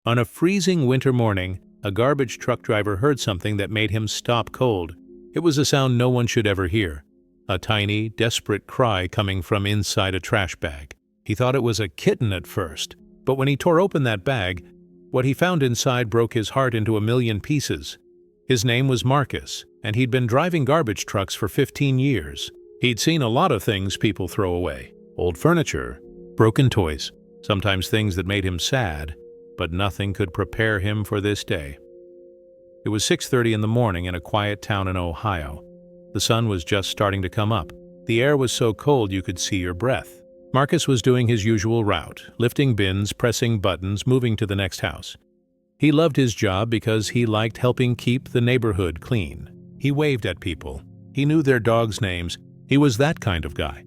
On a freezing winter morning, a garbage truck driver heard something that made him stop cold. It was a sound no one should ever hear. A tiny, desperate cry coming from inside a trash bag. He thought it was a kitten at first, but when he tore open that bag, what he found inside broke his heart into a million pieces. His name was Marcus, and he'd been driving garbage trucks for 15 years. He'd seen a lot of things people throw away. Old furniture, broken toys, sometimes things that made him sad, but nothing could prepare him for this day. It was 6:30 in the morning in a quiet town in Ohio. The sun was just starting to come up. The air was so cold you could see your breath. Marcus was doing his usual route, lifting bins, pressing buttons, moving to the next house. He loved his job because he liked helping keep the neighborhood clean. He waved at people. He knew their dogs' names. He was that kind of guy,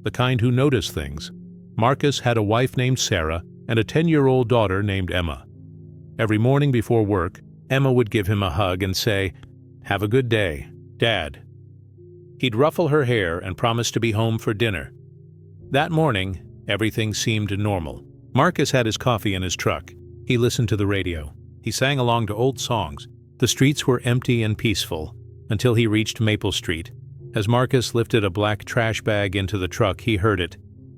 the kind who noticed things. Marcus had a wife named Sarah and a 10-year-old daughter named Emma. Every morning before work, Emma would give him a hug and say, "Have a good day, Dad." He'd ruffle her hair and promise to be home for dinner. That morning, everything seemed normal. Marcus had his coffee in his truck. He listened to the radio. He sang along to old songs. The streets were empty and peaceful until he reached Maple Street. As Marcus lifted a black trash bag into the truck, he heard it.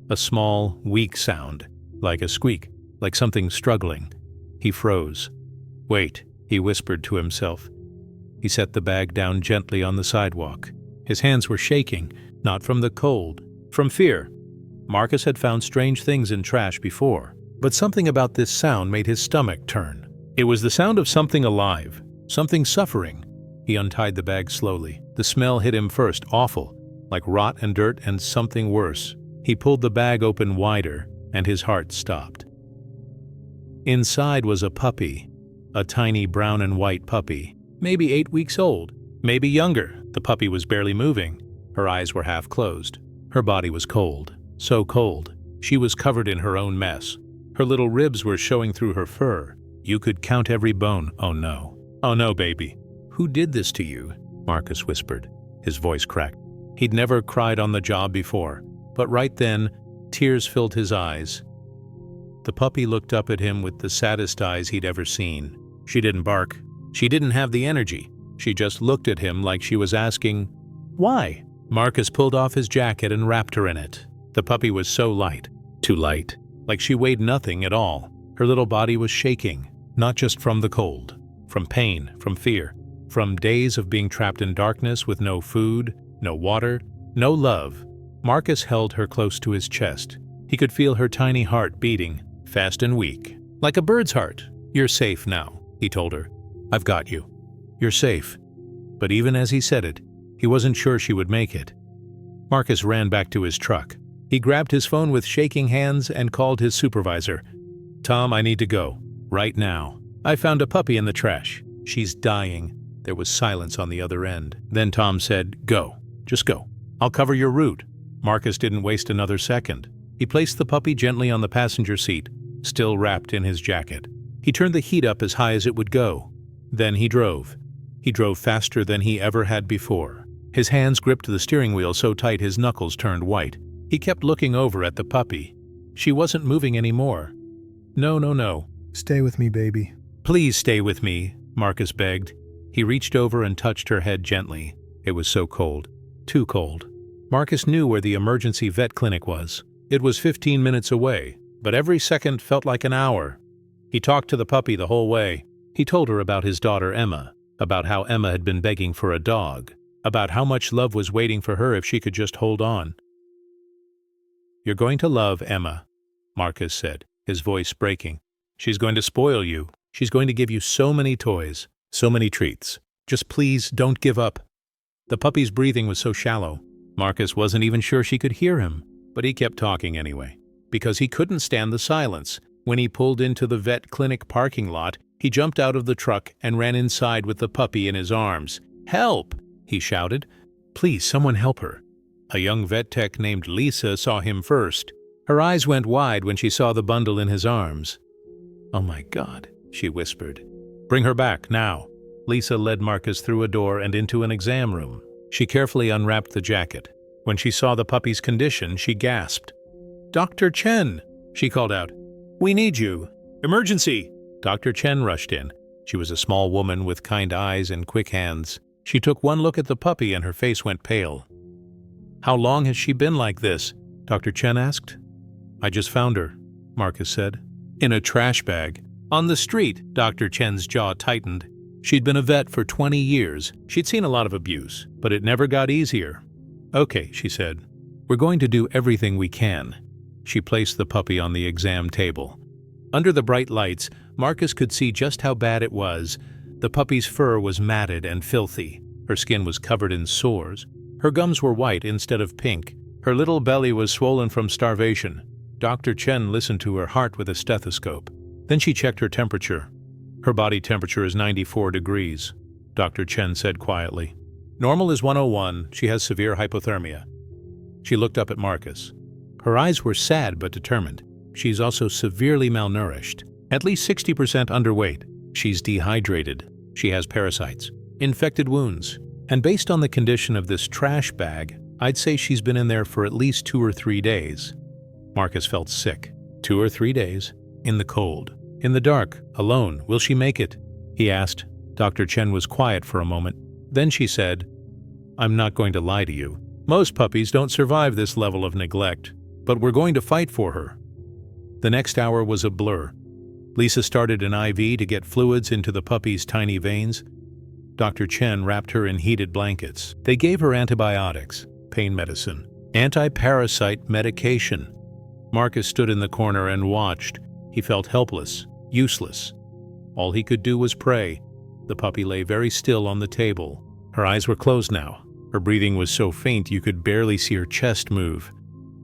A small, weak sound, like a squeak, like something struggling. He froze. "Wait," he whispered to himself. He set the bag down gently on the sidewalk. His hands were shaking, not from the cold, from fear. Marcus had found strange things in trash before, but something about this sound made his stomach turn. It was the sound of something alive, something suffering. He untied the bag slowly. The smell hit him first, awful, like rot and dirt and something worse. He pulled the bag open wider, and his heart stopped. Inside was a puppy, a tiny brown and white puppy, maybe 8 weeks old, maybe younger. The puppy was barely moving. Her eyes were half closed. Her body was cold, so cold. She was covered in her own mess. Her little ribs were showing through her fur. You could count every bone. "Oh no. Oh no, baby. Who did this to you?" Marcus whispered. His voice cracked. He'd never cried on the job before, but right then, tears filled his eyes. The puppy looked up at him with the saddest eyes he'd ever seen. She didn't bark. She didn't have the energy. She just looked at him like she was asking, "Why?" Marcus pulled off his jacket and wrapped her in it. The puppy was so light, too light, like she weighed nothing at all. Her little body was shaking, not just from the cold, from pain, from fear, from days of being trapped in darkness with no food, no water, no love. Marcus held her close to his chest. He could feel her tiny heart beating, fast and weak, like a bird's heart. "You're safe now," he told her. "I've got you. You're safe." But even as he said it, he wasn't sure she would make it. Marcus ran back to his truck. He grabbed his phone with shaking hands and called his supervisor. "Tom, I need to go. Right now. I found a puppy in the trash. She's dying." There was silence on the other end. Then Tom said, "Go. Just go. I'll cover your route." Marcus didn't waste another second. He placed the puppy gently on the passenger seat, still wrapped in his jacket. He turned the heat up as high as it would go. Then he drove. He drove faster than he ever had before. His hands gripped the steering wheel so tight his knuckles turned white. He kept looking over at the puppy. She wasn't moving anymore. "No, no, no. Stay with me, baby." Please stay with me," Marcus begged. He reached over and touched her head gently. It was so cold. Too cold. Marcus knew where the emergency vet clinic was. It was 15 minutes away, but every second felt like an hour. He talked to the puppy the whole way. He told her about his daughter Emma, about how Emma had been begging for a dog, about how much love was waiting for her if she could just hold on. "You're going to love Emma," Marcus said, his voice breaking. "She's going to spoil you. She's going to give you so many toys, so many treats. Just please don't give up." The puppy's breathing was so shallow. Marcus wasn't even sure she could hear him, but he kept talking anyway, because he couldn't stand the silence. When he pulled into the vet clinic parking lot, he jumped out of the truck and ran inside with the puppy in his arms. "Help!" he shouted. "Please, someone help her." A young vet tech named Lisa saw him first. Her eyes went wide when she saw the bundle in his arms. "Oh my God," she whispered. "Bring her back, now." Lisa led Marcus through a door and into an exam room. She carefully unwrapped the jacket. When she saw the puppy's condition, she gasped. "Dr. Chen," she called out. "We need you. Emergency!" Dr. Chen rushed in. She was a small woman with kind eyes and quick hands. She took one look at the puppy and her face went pale. "How long has she been like this?" Dr. Chen asked. "I just found her," Marcus said. "In a trash bag. On the street." Dr. Chen's jaw tightened. She'd been a vet for 20 years. She'd seen a lot of abuse, but it never got easier. "Okay," she said. "We're going to do everything we can." She placed the puppy on the exam table. Under the bright lights, Marcus could see just how bad it was. The puppy's fur was matted and filthy. Her skin was covered in sores. Her gums were white instead of pink. Her little belly was swollen from starvation. Dr. Chen listened to her heart with a stethoscope. Then she checked her temperature. "Her body temperature is 94 degrees, Dr. Chen said quietly. "Normal is 101. She has severe hypothermia." She looked up at Marcus. Her eyes were sad but determined. "She's also severely malnourished, at least 60% underweight. She's dehydrated. She has parasites, infected wounds. And based on the condition of this trash bag, I'd say she's been in there for at least 2 or 3 days." Marcus felt sick. 2 or 3 days? In the cold. In the dark, alone. Will she make it? He asked. Dr. Chen was quiet for a moment. Then she said, "I'm not going to lie to you. Most puppies don't survive this level of neglect, but we're going to fight for her." The next hour was a blur. Lisa started an IV to get fluids into the puppy's tiny veins. Dr. Chen wrapped her in heated blankets. They gave her antibiotics, pain medicine, anti-parasite medication. Marcus stood in the corner and watched. He felt helpless, useless. All he could do was pray. The puppy lay very still on the table. Her eyes were closed now. Her breathing was so faint you could barely see her chest move.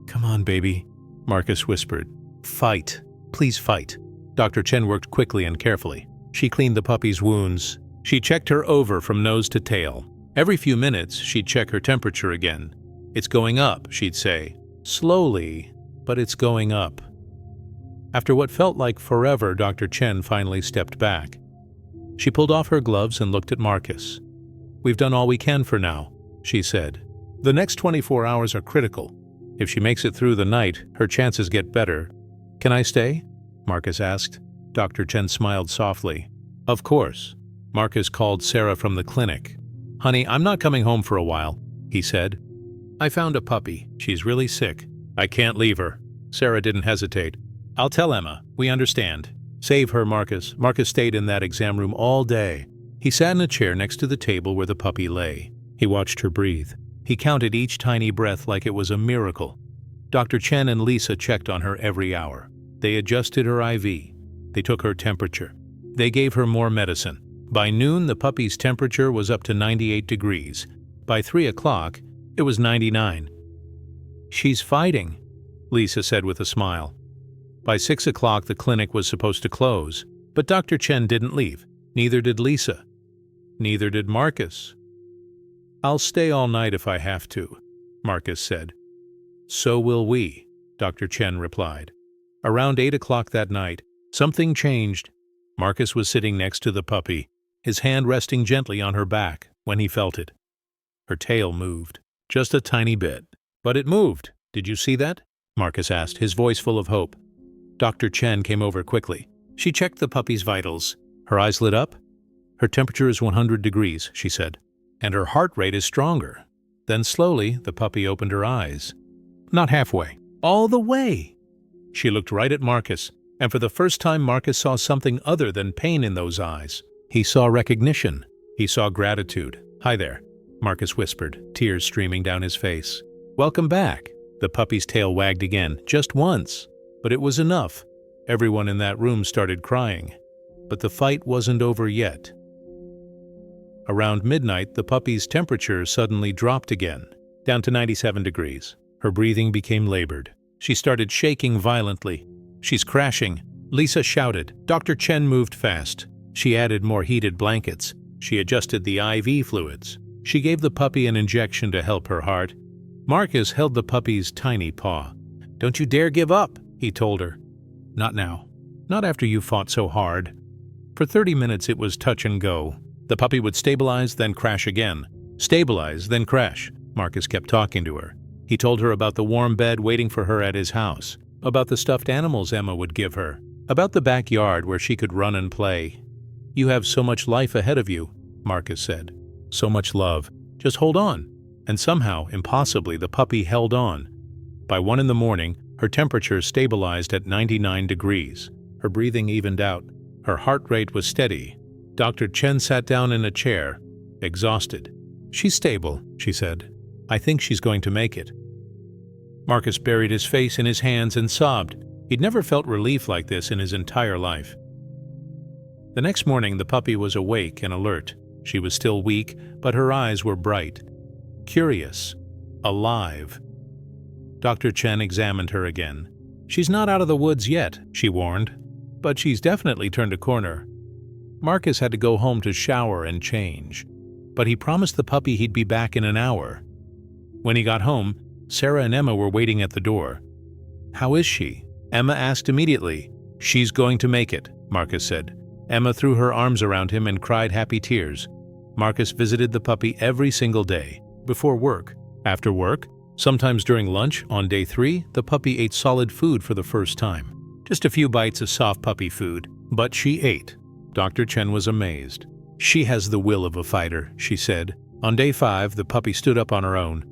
"Come on, baby," Marcus whispered. "Fight. Please fight." Dr. Chen worked quickly and carefully. She cleaned the puppy's wounds. She checked her over from nose to tail. Every few minutes, she'd check her temperature again. "It's going up," she'd say. "Slowly, but it's going up." After what felt like forever, Dr. Chen finally stepped back. She pulled off her gloves and looked at Marcus. "We've done all we can for now," she said. "The next 24 hours are critical. If she makes it through the night, her chances get better." "Can I stay?" Marcus asked. Dr. Chen smiled softly. "Of course." Marcus called Sarah from the clinic. "Honey, I'm not coming home for a while," he said. "I found a puppy. She's really sick. I can't leave her." Sarah didn't hesitate. "I'll tell Emma. We understand. Save her, Marcus." Marcus stayed in that exam room all day. He sat in a chair next to the table where the puppy lay. He watched her breathe. He counted each tiny breath like it was a miracle. Dr. Chen and Lisa checked on her every hour. They adjusted her IV. They took her temperature. They gave her more medicine. By noon, the puppy's temperature was up to 98 degrees. By 3 o'clock, it was 99. "She's fighting," Lisa said with a smile. By 6 o'clock, the clinic was supposed to close, but Dr. Chen didn't leave. Neither did Lisa. Neither did Marcus. "I'll stay all night if I have to," Marcus said. "So will we," Dr. Chen replied. Around 8 o'clock that night, something changed. Marcus was sitting next to the puppy, his hand resting gently on her back when he felt it. Her tail moved, just a tiny bit. But it moved. "Did you see that?" Marcus asked, his voice full of hope. Dr. Chen came over quickly. She checked the puppy's vitals. Her eyes lit up. "Her temperature is 100 degrees, she said, "and her heart rate is stronger." Then slowly, the puppy opened her eyes. Not halfway, all the way. She looked right at Marcus, and for the first time Marcus saw something other than pain in those eyes. He saw recognition. He saw gratitude. "Hi there," Marcus whispered, tears streaming down his face. "Welcome back." The puppy's tail wagged again, just once. But it was enough. Everyone in that room started crying. But the fight wasn't over yet. Around midnight, the puppy's temperature suddenly dropped again, down to 97 degrees. Her breathing became labored. She started shaking violently. "She's crashing," Lisa shouted. Dr. Chen moved fast. She added more heated blankets. She adjusted the IV fluids. She gave the puppy an injection to help her heart. Marcus held the puppy's tiny paw. "Don't you dare give up," he told her. "Not now. Not after you fought so hard." For 30 minutes it was touch and go. The puppy would stabilize, then crash again. Stabilize, then crash. Marcus kept talking to her. He told her about the warm bed waiting for her at his house, about the stuffed animals Emma would give her. about the backyard where she could run and play. "You have so much life ahead of you," Marcus said. "So much love. Just hold on." And somehow, impossibly, the puppy held on. By 1 in the morning, her temperature stabilized at 99 degrees. Her breathing evened out. Her heart rate was steady. Dr. Chen sat down in a chair, exhausted. "She's stable," she said. "I think she's going to make it." Marcus buried his face in his hands and sobbed. He'd never felt relief like this in his entire life. The next morning, the puppy was awake and alert. She was still weak, but her eyes were bright, curious, alive. Dr. Chen examined her again. "She's not out of the woods yet," she warned, "but she's definitely turned a corner." Marcus had to go home to shower and change, but he promised the puppy he'd be back in an hour. When he got home, Sarah and Emma were waiting at the door. "How is she?" Emma asked immediately. "She's going to make it," Marcus said. Emma threw her arms around him and cried happy tears. Marcus visited the puppy every single day, before work, after work, sometimes during lunch. On day 3, the puppy ate solid food for the first time. Just a few bites of soft puppy food, but she ate. Dr. Chen was amazed. "She has the will of a fighter," she said. On day 5, the puppy stood up on her own.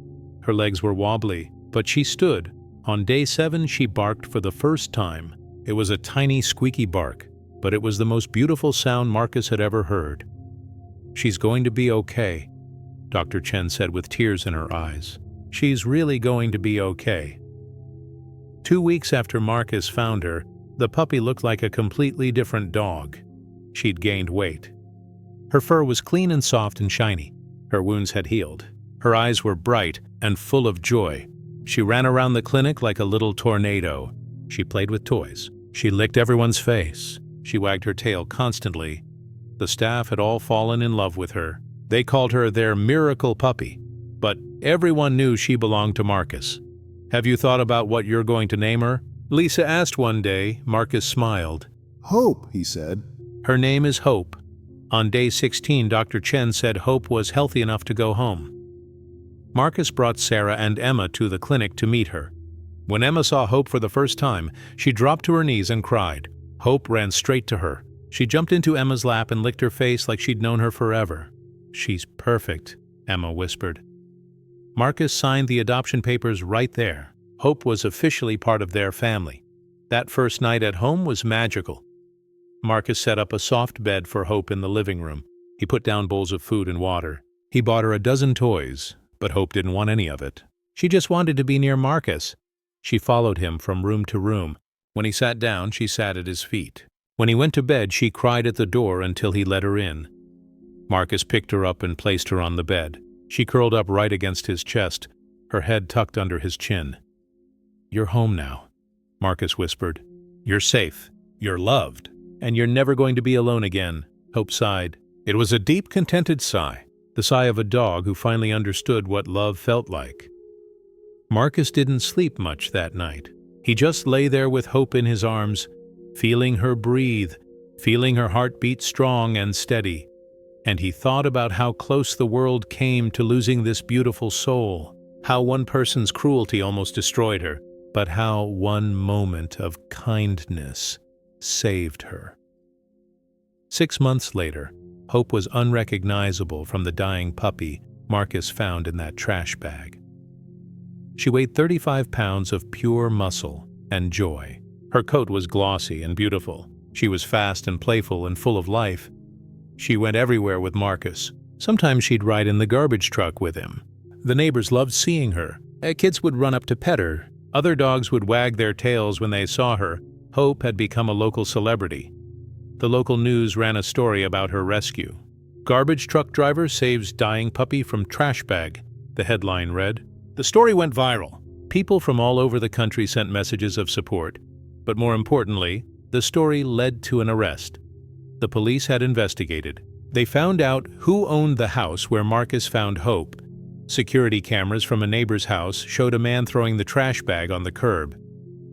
Her legs were wobbly, but she stood. On day 7, she barked for the first time. It was a tiny, squeaky bark, but it was the most beautiful sound Marcus had ever heard. "She's going to be okay," Dr. Chen said with tears in her eyes. "She's really going to be okay." 2 weeks after Marcus found her, the puppy looked like a completely different dog. She'd gained weight. Her fur was clean and soft and shiny. Her wounds had healed. Her eyes were bright and full of joy. She ran around the clinic like a little tornado. She played with toys. She licked everyone's face. She wagged her tail constantly. The staff had all fallen in love with her. They called her their miracle puppy. But everyone knew she belonged to Marcus. "Have you thought about what you're going to name her?" Lisa asked one day. Marcus smiled. "Hope," he said. "Her name is Hope." On day 16, Dr. Chen said Hope was healthy enough to go home. Marcus brought Sarah and Emma to the clinic to meet her. When Emma saw Hope for the first time, she dropped to her knees and cried. Hope ran straight to her. She jumped into Emma's lap and licked her face like she'd known her forever. "She's perfect," Emma whispered. Marcus signed the adoption papers right there. Hope was officially part of their family. That first night at home was magical. Marcus set up a soft bed for Hope in the living room. He put down bowls of food and water. He bought her a dozen toys, but Hope didn't want any of it. She just wanted to be near Marcus. She followed him from room to room. When he sat down, she sat at his feet. When he went to bed, she cried at the door until he let her in. Marcus picked her up and placed her on the bed. She curled up right against his chest, her head tucked under his chin. "You're home now," Marcus whispered. "You're safe, you're loved, and you're never going to be alone again," Hope sighed. It was a deep, contented sigh, the sigh of a dog who finally understood what love felt like. Marcus didn't sleep much that night. He just lay there with Hope in his arms, feeling her breathe, feeling her heart beat strong and steady. And he thought about how close the world came to losing this beautiful soul, how one person's cruelty almost destroyed her, but how one moment of kindness saved her. 6 months later, Hope was unrecognizable from the dying puppy Marcus found in that trash bag. She weighed 35 pounds of pure muscle and joy. Her coat was glossy and beautiful. She was fast and playful and full of life. She went everywhere with Marcus. Sometimes she'd ride in the garbage truck with him. The neighbors loved seeing her. Kids would run up to pet her. Other dogs would wag their tails when they saw her. Hope had become a local celebrity. The local news ran a story about her rescue. "Garbage truck driver saves dying puppy from trash bag," the headline read. The story went viral. People from all over the country sent messages of support. But more importantly, the story led to an arrest. The police had investigated. They found out who owned the house where Marcus found Hope. Security cameras from a neighbor's house showed a man throwing the trash bag on the curb.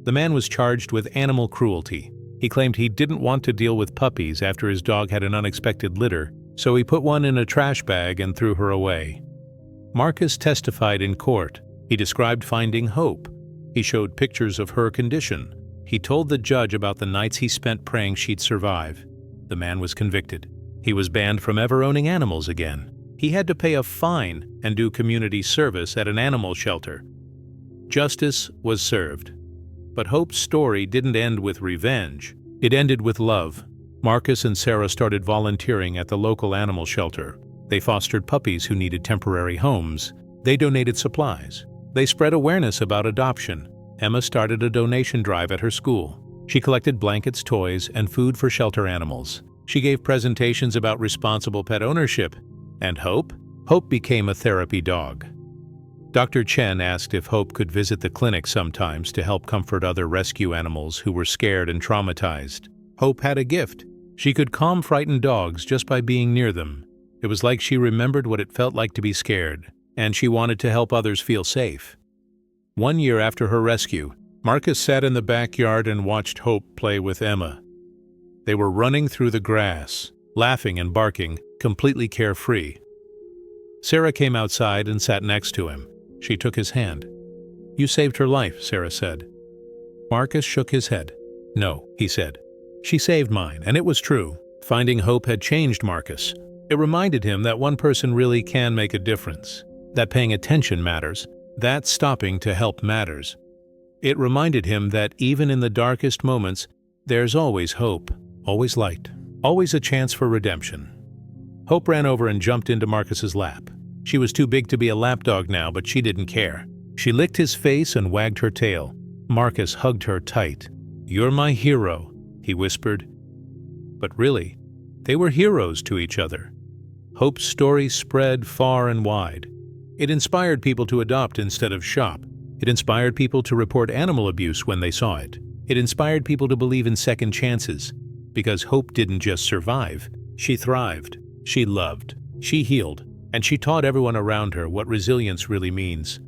The man was charged with animal cruelty. He claimed he didn't want to deal with puppies after his dog had an unexpected litter, so he put one in a trash bag and threw her away. Marcus testified in court. He described finding Hope. He showed pictures of her condition. He told the judge about the nights he spent praying she'd survive. The man was convicted. He was banned from ever owning animals again. He had to pay a fine and do community service at an animal shelter. Justice was served. But Hope's story didn't end with revenge. It ended with love. Marcus and Sarah started volunteering at the local animal shelter. They fostered puppies who needed temporary homes. They donated supplies. They spread awareness about adoption. Emma started a donation drive at her school. She collected blankets, toys, and food for shelter animals. She gave presentations about responsible pet ownership. And Hope? Hope became a therapy dog. Dr. Chen asked if Hope could visit the clinic sometimes to help comfort other rescue animals who were scared and traumatized. Hope had a gift. She could calm frightened dogs just by being near them. It was like she remembered what it felt like to be scared, and she wanted to help others feel safe. 1 year after her rescue, Marcus sat in the backyard and watched Hope play with Emma. They were running through the grass, laughing and barking, completely carefree. Sarah came outside and sat next to him. She took his hand. "You saved her life," Sarah said. Marcus shook his head. "No," he said. "She saved mine, and it was true." Finding Hope had changed Marcus. It reminded him that one person really can make a difference, that paying attention matters, that stopping to help matters. It reminded him that even in the darkest moments, there's always hope, always light, always a chance for redemption. Hope ran over and jumped into Marcus's lap. She was too big to be a lapdog now, but she didn't care. She licked his face and wagged her tail. Marcus hugged her tight. "You're my hero," he whispered. But really, they were heroes to each other. Hope's story spread far and wide. It inspired people to adopt instead of shop. It inspired people to report animal abuse when they saw it. It inspired people to believe in second chances. Because Hope didn't just survive, she thrived, she loved, she healed, and she taught everyone around her what resilience really means.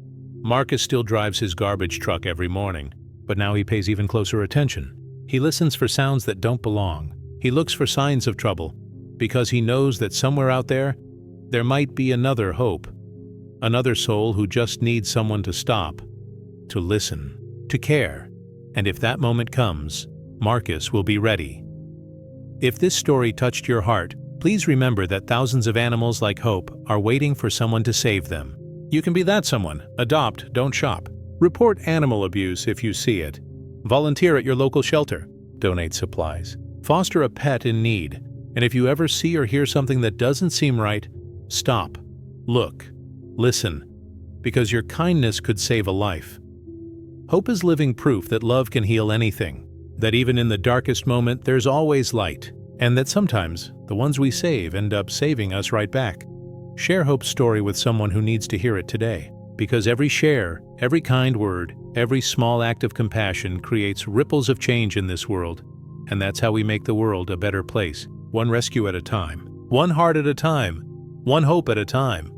Marcus still drives his garbage truck every morning, but now he pays even closer attention. He listens for sounds that don't belong. He looks for signs of trouble, because he knows that somewhere out there might be another Hope. Another soul who just needs someone to stop, to listen, to care. And if that moment comes, Marcus will be ready. If this story touched your heart, please remember that thousands of animals like Hope are waiting for someone to save them. You can be that someone. Adopt, don't shop. Report animal abuse if you see it. Volunteer at your local shelter. Donate supplies. Foster a pet in need. And if you ever see or hear something that doesn't seem right, stop. Look. Listen. Because your kindness could save a life. Hope is living proof that love can heal anything. That even in the darkest moment, there's always light. And that sometimes, the ones we save end up saving us right back. Share Hope's story with someone who needs to hear it today. Because every share, every kind word, every small act of compassion creates ripples of change in this world. And that's how we make the world a better place. One rescue at a time. One heart at a time. One hope at a time.